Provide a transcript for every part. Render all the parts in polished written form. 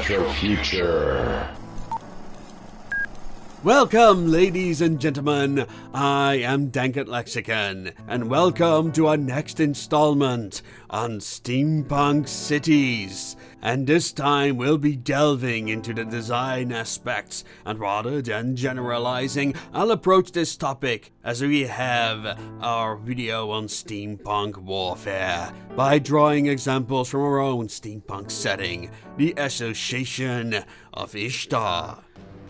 Retro Future. Welcome, ladies and gentlemen, I am Dankit Lexicon, and welcome to our next installment on Steampunk Cities. And this time we'll be delving into the design aspects, and rather than generalizing, I'll approach this topic as we have our video on steampunk warfare, by drawing examples from our own steampunk setting, the Association of Ishtar.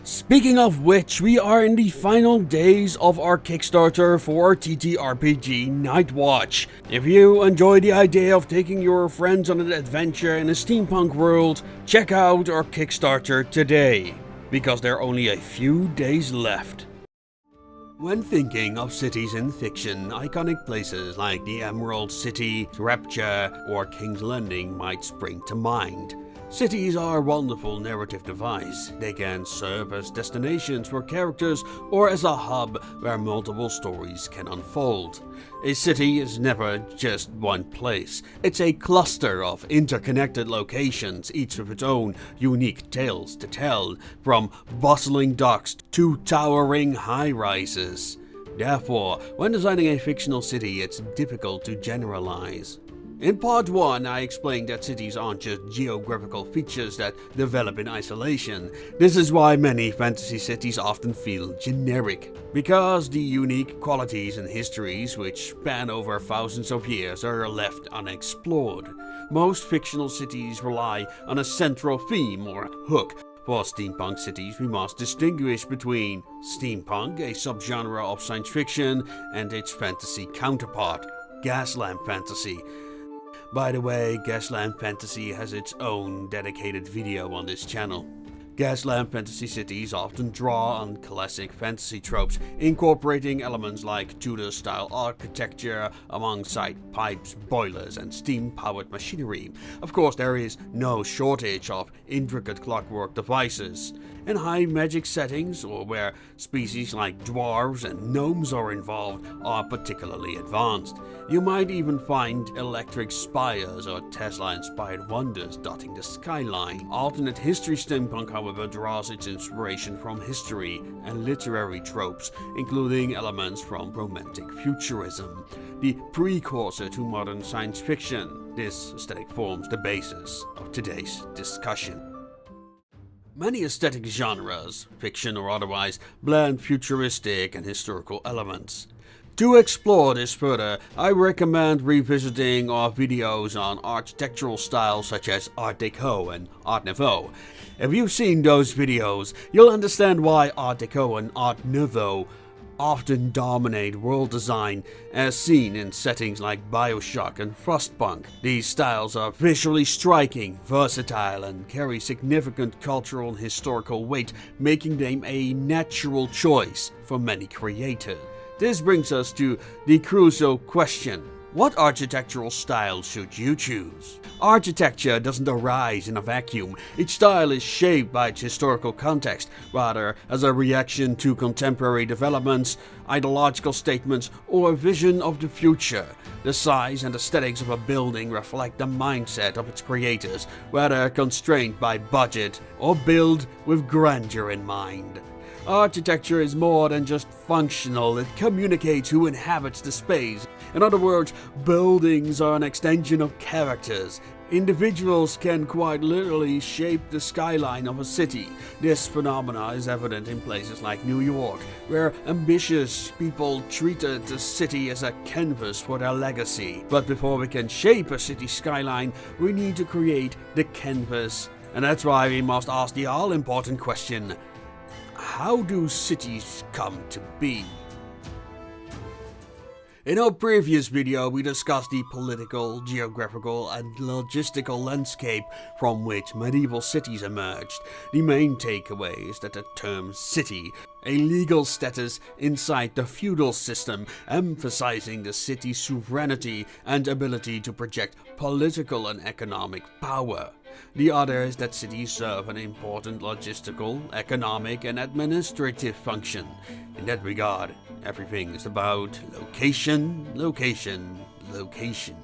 Speaking of which, we are in the final days of our Kickstarter for TTRPG Nightwatch. If you enjoy the idea of taking your friends on an adventure in a steampunk world, check out our Kickstarter today, because there are only a few days left. When thinking of cities in fiction, iconic places like the Emerald City, Rapture, or King's Landing might spring to mind. Cities are a wonderful narrative device. They can serve as destinations for characters or as a hub where multiple stories can unfold. A city is never just one place. It's a cluster of interconnected locations, each with its own unique tales to tell, from bustling docks to towering high-rises. Therefore, when designing a fictional city, it's difficult to generalize. In part 1, I explained that cities aren't just geographical features that develop in isolation. This is why many fantasy cities often feel generic, because the unique qualities and histories which span over thousands of years are left unexplored. Most fictional cities rely on a central theme or hook. For steampunk cities, we must distinguish between steampunk, a subgenre of science fiction, and its fantasy counterpart, gaslamp fantasy. By the way, Gaslamp Fantasy has its own dedicated video on this channel. Gaslamp Fantasy cities often draw on classic fantasy tropes, incorporating elements like Tudor-style architecture alongside pipes, boilers, and steam-powered machinery. Of course, there is no shortage of intricate clockwork devices. In high magic settings, or where species like dwarves and gnomes are involved, are particularly advanced. You might even find electric spires or Tesla-inspired wonders dotting the skyline. Alternate history steampunk, however, draws its inspiration from history and literary tropes, including elements from romantic futurism, the precursor to modern science fiction. This aesthetic forms the basis of today's discussion. Many aesthetic genres, fiction or otherwise, blend futuristic and historical elements. To explore this further, I recommend revisiting our videos on architectural styles such as Art Deco and Art Nouveau. If you've seen those videos, you'll understand why Art Deco and Art Nouveau often dominate world design, as seen in settings like Bioshock and Frostpunk. These styles are visually striking, versatile, and carry significant cultural and historical weight, making them a natural choice for many creators. This brings us to the crucial question: what architectural style should you choose? Architecture doesn't arise in a vacuum. Each style is shaped by its historical context, rather as a reaction to contemporary developments, ideological statements, or a vision of the future. The size and aesthetics of a building reflect the mindset of its creators, whether constrained by budget or built with grandeur in mind. Architecture is more than just functional, it communicates who inhabits the space. In other words, buildings are an extension of characters. Individuals can quite literally shape the skyline of a city. This phenomenon is evident in places like New York, where ambitious people treated the city as a canvas for their legacy. But before we can shape a city skyline, we need to create the canvas. And that's why we must ask the all-important question: how do cities come to be? In our previous video, we discussed the political, geographical, and logistical landscape from which medieval cities emerged. The main takeaway is that the term city, a legal status inside the feudal system, emphasizing the city's sovereignty and ability to project political and economic power. The other is that cities serve an important logistical, economic, and administrative function. In that regard, everything is about location, location, location.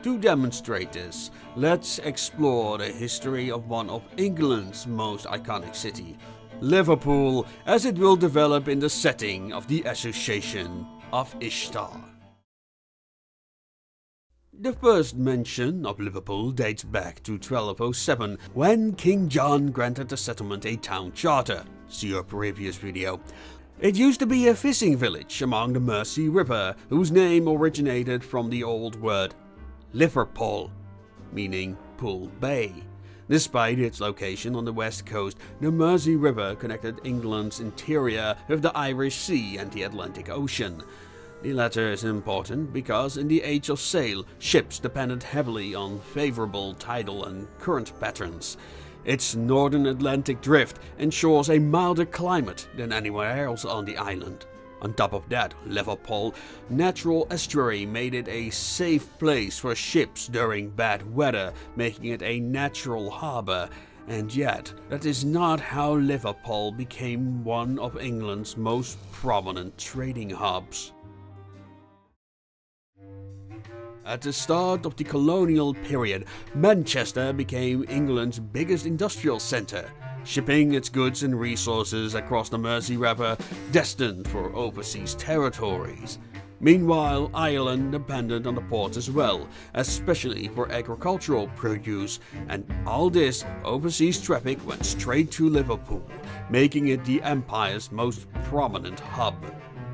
To demonstrate this, let's explore the history of one of England's most iconic city, Liverpool, as it will develop in the setting of the Association of Ishtar. The first mention of Liverpool dates back to 1207, when King John granted the settlement a town charter. See our previous video. It used to be a fishing village along the Mersey River, whose name originated from the old word Liverpool, meaning Pool Bay. Despite its location on the west coast, the Mersey River connected England's interior with the Irish Sea and the Atlantic Ocean. The latter is important because in the age of sail, ships depended heavily on favorable tidal and current patterns. Its northern Atlantic drift ensures a milder climate than anywhere else on the island. On top of that, Liverpool natural estuary made it a safe place for ships during bad weather, making it a natural harbor. And yet, that is not how Liverpool became one of England's most prominent trading hubs. At the start of the colonial period, Manchester became England's biggest industrial centre, shipping its goods and resources across the Mersey River, destined for overseas territories. Meanwhile, Ireland depended on the ports as well, especially for agricultural produce, and all this overseas traffic went straight to Liverpool, making it the empire's most prominent hub.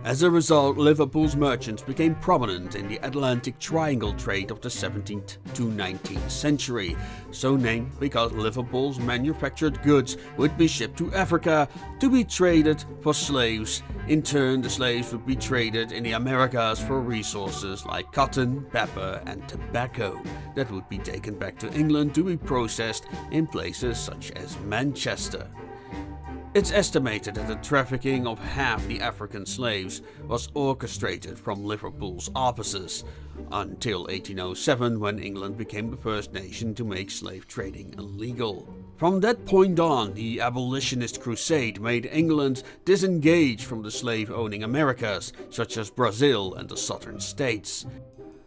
As a result, Liverpool's merchants became prominent in the Atlantic Triangle trade of the 17th to 19th century, so named because Liverpool's manufactured goods would be shipped to Africa to be traded for slaves. In turn, the slaves would be traded in the Americas for resources like cotton, pepper, and tobacco that would be taken back to England to be processed in places such as Manchester. It's estimated that the trafficking of half the African slaves was orchestrated from Liverpool's offices, until 1807, when England became the first nation to make slave trading illegal. From that point on, the abolitionist crusade made England disengage from the slave-owning Americas, such as Brazil and the southern states.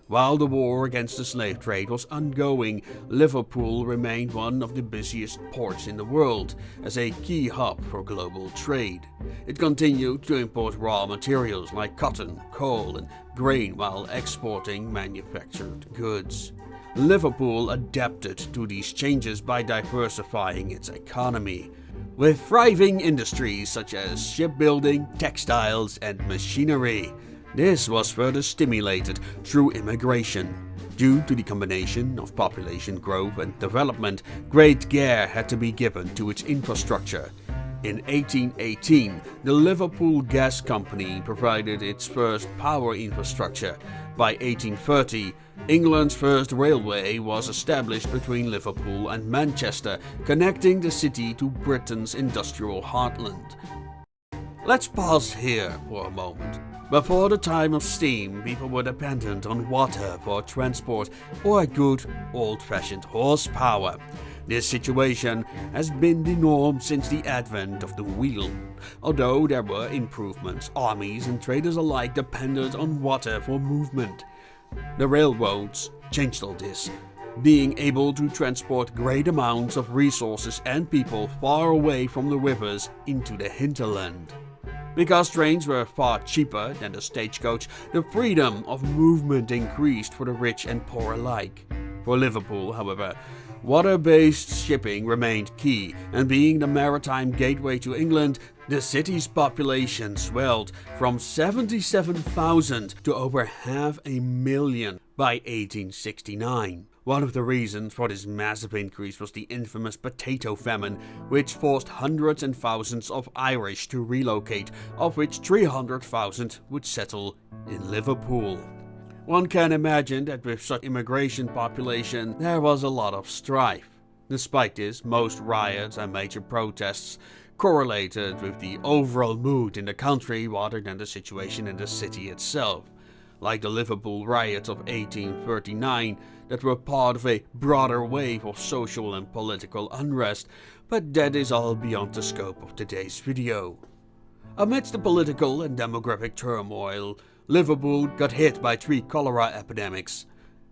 While the war against the slave trade was ongoing, Liverpool remained one of the busiest ports in the world, as a key hub for global trade. It continued to import raw materials like cotton, coal, and grain while exporting manufactured goods. Liverpool adapted to these changes by diversifying its economy, with thriving industries such as shipbuilding, textiles, and machinery. This was further stimulated through immigration. Due to the combination of population growth and development, great care had to be given to its infrastructure. In 1818, the Liverpool Gas Company provided its first power infrastructure. By 1830, England's first railway was established between Liverpool and Manchester, connecting the city to Britain's industrial heartland. Let's pause here for a moment. Before the time of steam, people were dependent on water for transport or a good old-fashioned horsepower. This situation has been the norm since the advent of the wheel. Although there were improvements, armies and traders alike depended on water for movement. The railroads changed all this, being able to transport great amounts of resources and people far away from the rivers into the hinterland. Because trains were far cheaper than the stagecoach, the freedom of movement increased for the rich and poor alike. For Liverpool, however, water-based shipping remained key, and being the maritime gateway to England, the city's population swelled from 77,000 to over 500,000 by 1869. One of the reasons for this massive increase was the infamous potato famine, which forced hundreds and thousands of Irish to relocate, of which 300,000 would settle in Liverpool. One can imagine that with such immigration population, there was a lot of strife. Despite this, most riots and major protests correlated with the overall mood in the country rather than the situation in the city itself. Like the Liverpool riots of 1839 that were part of a broader wave of social and political unrest, but that is all beyond the scope of today's video. Amidst the political and demographic turmoil, Liverpool got hit by 3 cholera epidemics.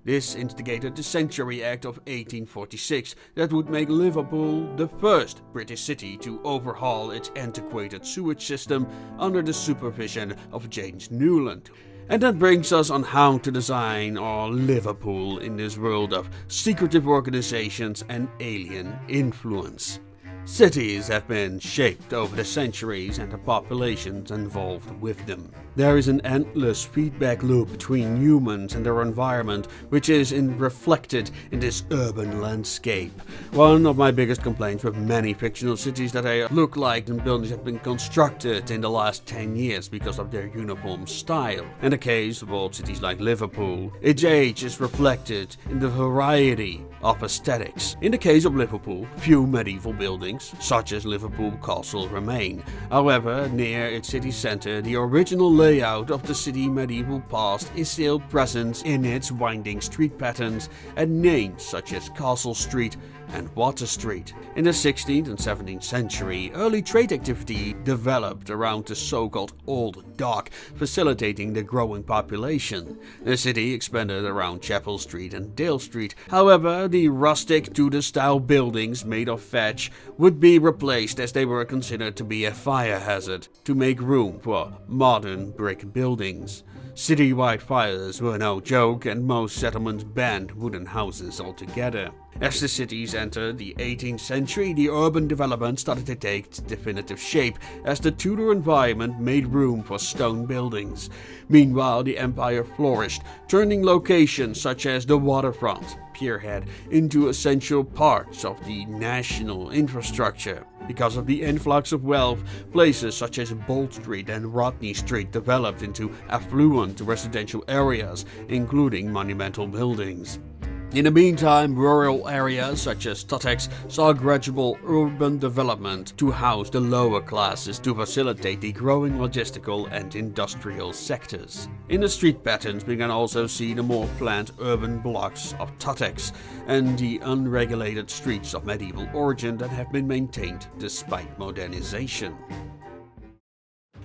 This instigated the Sanctuary Act of 1846 that would make Liverpool the first British city to overhaul its antiquated sewage system under the supervision of James Newland. And that brings us on how to design our Liverpool in this world of secretive organizations and alien influence. Cities have been shaped over the centuries and the populations involved with them. There is an endless feedback loop between humans and their environment, which is reflected in this urban landscape. One of my biggest complaints with many fictional cities that they look like the buildings have been constructed in the last 10 years because of their uniform style. In the case of old cities like Liverpool, its age is reflected in the variety of aesthetics. In the case of Liverpool, few medieval buildings, such as Liverpool Castle, remain. However, near its city centre, the original layout of the city medieval past is still present in its winding street patterns and names such as Castle Street and Water Street. In the 16th and 17th century, early trade activity developed around the so-called Old Dock, facilitating the growing population. The city expanded around Chapel Street and Dale Street. However, the rustic Tudor-style buildings made of thatch would be replaced as they were considered to be a fire hazard to make room for modern brick buildings. Citywide fires were no joke, and most settlements banned wooden houses altogether. As the cities entered the 18th century, the urban development started to take definitive shape as the Tudor environment made room for stone buildings. Meanwhile, the empire flourished, turning locations such as the waterfront, Pierhead, into essential parts of the national infrastructure. Because of the influx of wealth, places such as Bold Street and Rodney Street developed into affluent residential areas, including monumental buildings. In the meantime, rural areas such as Sussex saw gradual urban development to house the lower classes to facilitate the growing logistical and industrial sectors. In the street patterns, we can also see the more planned urban blocks of Sussex and the unregulated streets of medieval origin that have been maintained despite modernization.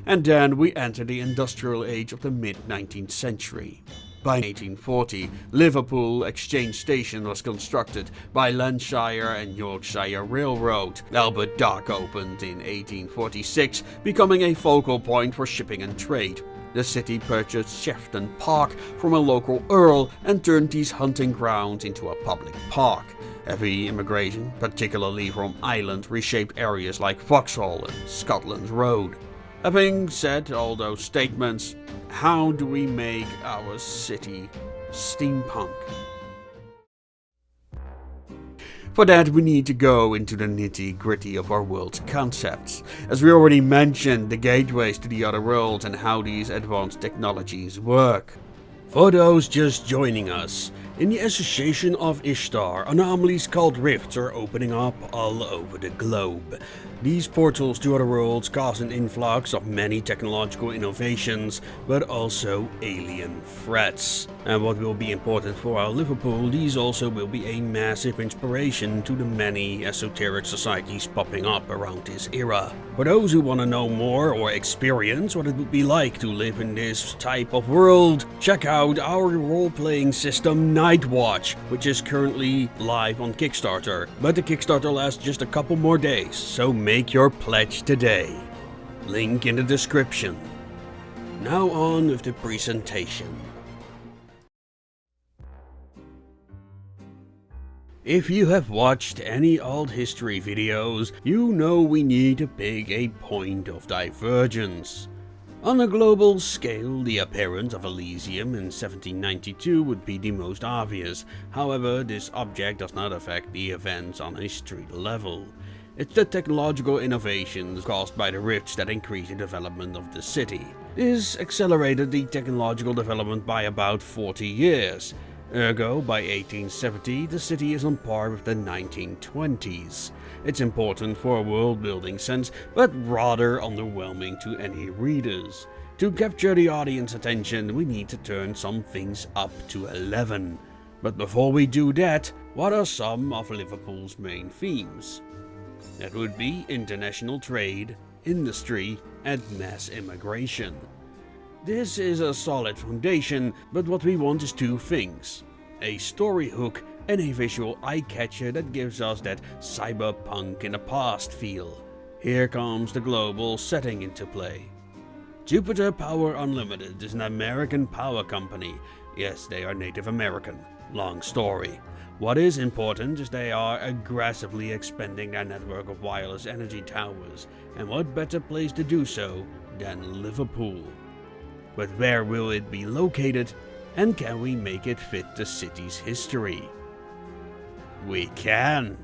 And then we enter the industrial age of the mid-19th century. By 1840, Liverpool Exchange Station was constructed by Lancashire and Yorkshire Railroad. Albert Dock opened in 1846, becoming a focal point for shipping and trade. The city purchased Shefton Park from a local earl and turned these hunting grounds into a public park. Heavy immigration, particularly from Ireland, reshaped areas like Vauxhall and Scotland Road. Having said all those statements, how do we make our city steampunk? For that, we need to go into the nitty-gritty of our world's concepts. As we already mentioned, the gateways to the other worlds and how these advanced technologies work. For those just joining us, in the Association of Ishtar, anomalies called rifts are opening up all over the globe. These portals to other worlds cause an influx of many technological innovations, but also alien threats. And what will be important for our Liverpool, these also will be a massive inspiration to the many esoteric societies popping up around this era. For those who want to know more or experience what it would be like to live in this type of world, check out our role-playing system Night Watch, which is currently live on Kickstarter. But the Kickstarter lasts just a couple more days, so make your pledge today. Link in the description. Now on with the presentation. If you have watched any old history videos, you know we need to pick a point of divergence. On a global scale, the appearance of Elysium in 1792 would be the most obvious. However, this object does not affect the events on a street level. It's the technological innovations caused by the rifts that increase the development of the city. This accelerated the technological development by about 40 years. Ergo, by 1870, the city is on par with the 1920s. It's important for a world-building sense, but rather underwhelming to any readers. To capture the audience attention, we need to turn some things up to 11. But before we do that, what are some of Liverpool's main themes? That would be international trade, industry, and mass immigration. This is a solid foundation, but what we want is two things: a story hook, and a visual eye-catcher that gives us that cyberpunk in the past feel. Here comes the global setting into play. Jupiter Power Unlimited is an American power company. Yes, they are Native American. Long story. What is important is they are aggressively expanding their network of wireless energy towers, and what better place to do so than Liverpool? But where will it be located, and can we make it fit the city's history? We can!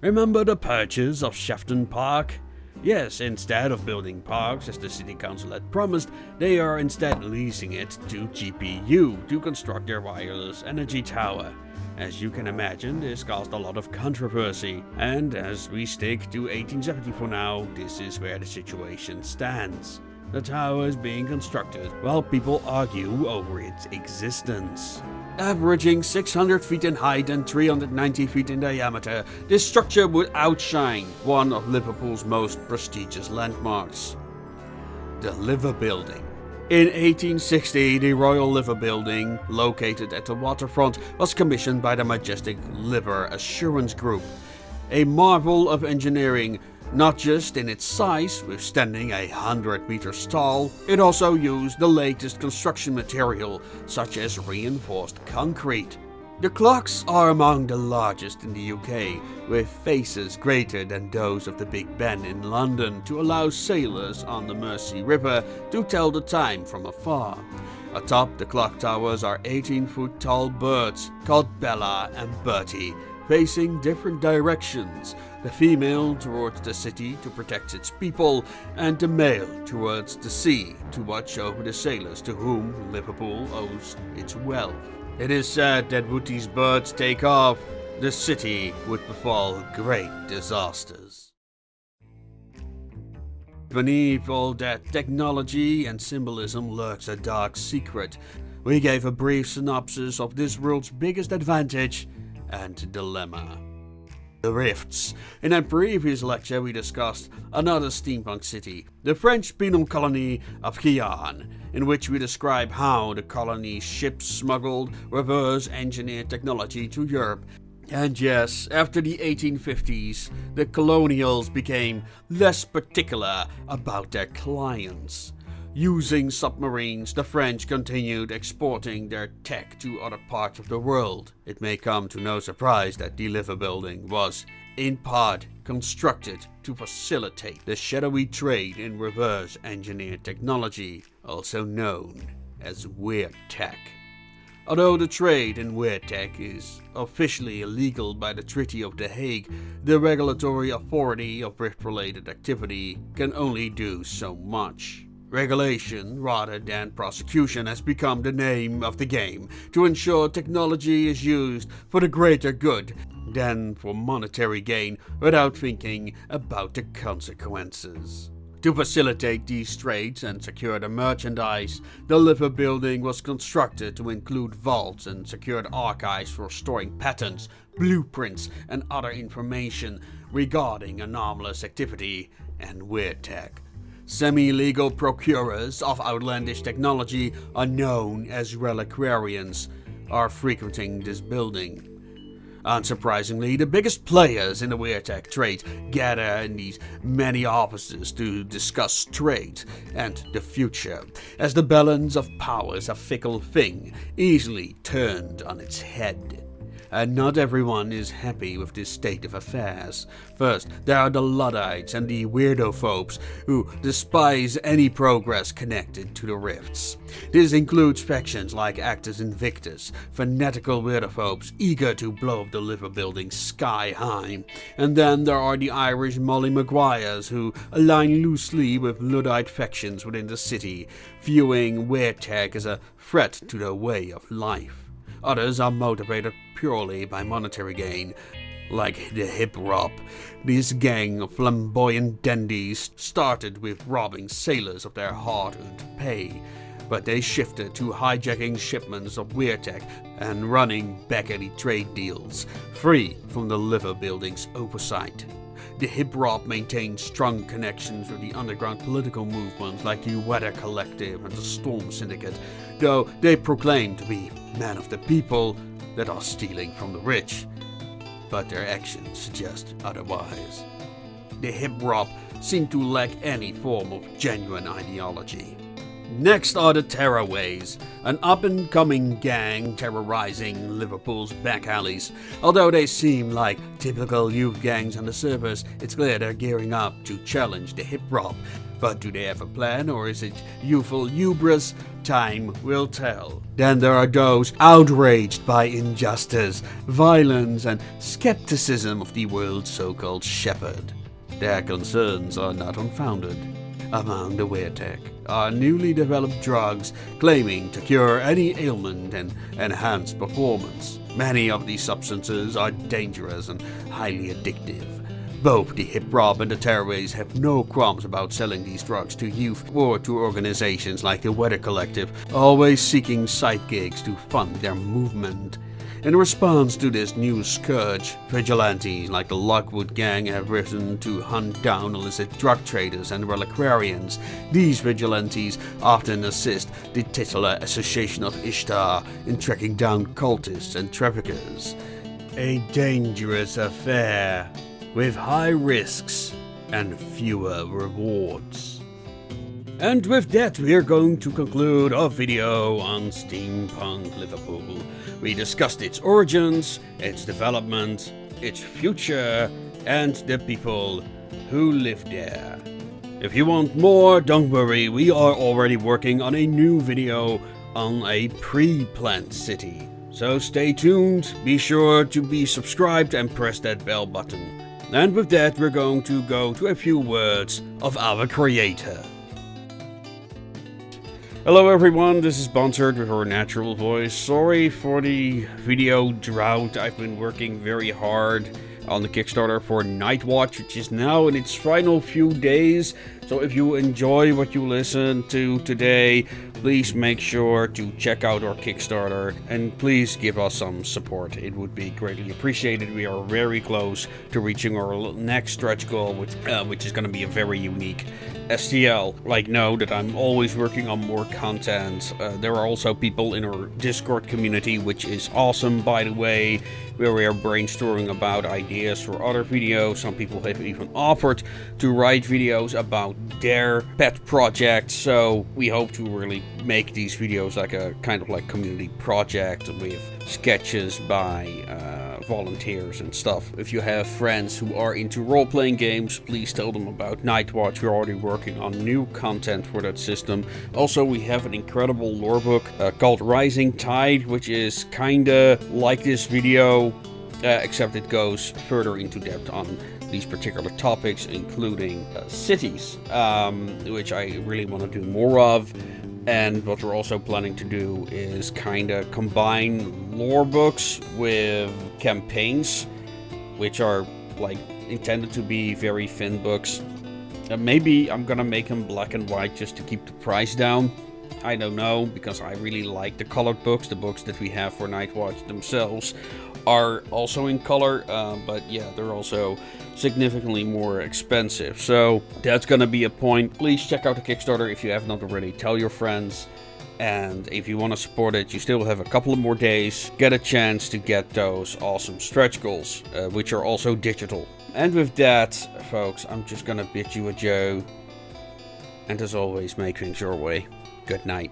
Remember the purchase of Shafton Park? Yes, instead of building parks as the city council had promised, they are instead leasing it to GPU to construct their wireless energy tower. As you can imagine, this caused a lot of controversy, and as we stick to 1870 for now, this is where the situation stands. The tower is being constructed while people argue over its existence. Averaging 600 feet in height and 390 feet in diameter, this structure would outshine one of Liverpool's most prestigious landmarks, the Liver Building. In 1860, the Royal Liver Building, located at the waterfront, was commissioned by the majestic Liver Assurance Group, a marvel of engineering. Not just in its size, withstanding 100 meters tall, it also used the latest construction material, such as reinforced concrete. The clocks are among the largest in the UK, with faces greater than those of the Big Ben in London to allow sailors on the Mersey River to tell the time from afar. Atop the clock towers are 18-foot tall birds called Bella and Bertie, facing different directions, the female towards the city to protect its people, and the male towards the sea to watch over the sailors to whom Liverpool owes its wealth. It is said that would these birds take off, the city would befall great disasters. Beneath all that technology and symbolism lurks a dark secret. We gave a brief synopsis of this world's biggest advantage and dilemma: the rifts. In a previous lecture we discussed another steampunk city, the French penal colony of Guyane, in which we describe how the colony's ships smuggled reverse-engineered technology to Europe. And yes, after the 1850s, the colonials became less particular about their clients. Using submarines, the French continued exporting their tech to other parts of the world. It may come to no surprise that the Liver Building was, in part, constructed to facilitate the shadowy trade in reverse-engineered technology, also known as weird tech. Although the trade in weird tech is officially illegal by the Treaty of The Hague, the regulatory authority of rift-related activity can only do so much. Regulation, rather than prosecution, has become the name of the game to ensure technology is used for the greater good than for monetary gain without thinking about the consequences. To facilitate these trades and secure the merchandise, the Liver Building was constructed to include vaults and secured archives for storing patents, blueprints, and other information regarding anomalous activity and weird tech. Semi-legal procurers of outlandish technology, are known as reliquarians, are frequenting this building. Unsurprisingly, the biggest players in the weird tech trade gather in these many offices to discuss trade and the future, as the balance of power is a fickle thing, easily turned on its head. And not everyone is happy with this state of affairs. First, there are the Luddites and the weirdophobes who despise any progress connected to the rifts. This includes factions like Actus Invictus, fanatical weirdophobes eager to blow up the Liver Building sky high. And then there are the Irish Molly Maguires who align loosely with Luddite factions within the city, viewing weird tech as a threat to their way of life. Others are motivated purely by monetary gain, like the Hip Rob. This gang of flamboyant dandies started with robbing sailors of their hard-earned pay, but they shifted to hijacking shipments of weird tech and running back-alley trade deals, free from the Liver Building's oversight. The Hip Rob maintained strong connections with the underground political movements like the Weather Collective and the Storm Syndicate. Though they proclaimed to be men of the people, that are stealing from the rich, but their actions suggest otherwise. The hip hop seem to lack any form of genuine ideology. Next are the Terrorways, an up-and-coming gang terrorizing Liverpool's back alleys. Although they seem like typical youth gangs on the surface, it's clear they're gearing up to challenge the hip-hop. But do they have a plan, or is it youthful hubris? Time will tell. Then there are those outraged by injustice, violence, and skepticism of the world's so-called shepherd. Their concerns are not unfounded. Among the weird tech are newly developed drugs claiming to cure any ailment and enhance performance. Many of these substances are dangerous and highly addictive. Both the hip-hop and the Terrorways have no qualms about selling these drugs to youth or to organizations like the Weather Collective, always seeking side gigs to fund their movement. In response to this new scourge, vigilantes like the Lockwood Gang have risen to hunt down illicit drug traders and reliquarians. These vigilantes often assist the titular Association of Ishtar in tracking down cultists and traffickers. A dangerous affair, with high risks and fewer rewards. And with that, we're going to conclude our video on Steampunk Liverpool. We discussed its origins, its development, its future, and the people who live there. If you want more, don't worry, we are already working on a new video on a pre-planned city. So stay tuned, be sure to be subscribed and press that bell button. And with that, we're going to go to a few words of our creator. Hello everyone, this is Bonsard with her natural voice. Sorry for the video drought. I've been working very hard on the Kickstarter for Nightwatch, which is now in its final few days. So if you enjoy what you listen to today, please make sure to check out our Kickstarter and please give us some support. It would be greatly appreciated. We are very close to reaching our next stretch goal, which is going to be a very unique STL. Like, know that I'm always working on more content. There are also people in our Discord community, which is awesome, by the way, where we are brainstorming about ideas for other videos. Some people have even offered to write videos about their pet projects, so we hope to really make these videos like a kind of like community project with sketches by volunteers and stuff. If you have friends who are into role-playing games, please tell them about Nightwatch. We're already working on new content for that system. Also, we have an incredible lore book called Rising Tide, which is kinda like this video, except it goes further into depth on these particular topics, including cities, which I really want to do more of. And what we're also planning to do is kind of combine lore books with campaigns, which are like intended to be very thin books. Maybe I'm gonna make them black and white just to keep the price down. I don't know, because I really like the colored books. The books that we have for Nightwatch themselves are also in color, but yeah, they're also significantly more expensive. So that's gonna be a point. Please check out the Kickstarter if you have not already. Tell your friends. And if you want to support it, you still have a couple of more days. Get a chance to get those awesome stretch goals, which are also digital. And with that, folks, I'm just gonna bid you adieu. And as always, make things your way. Good night.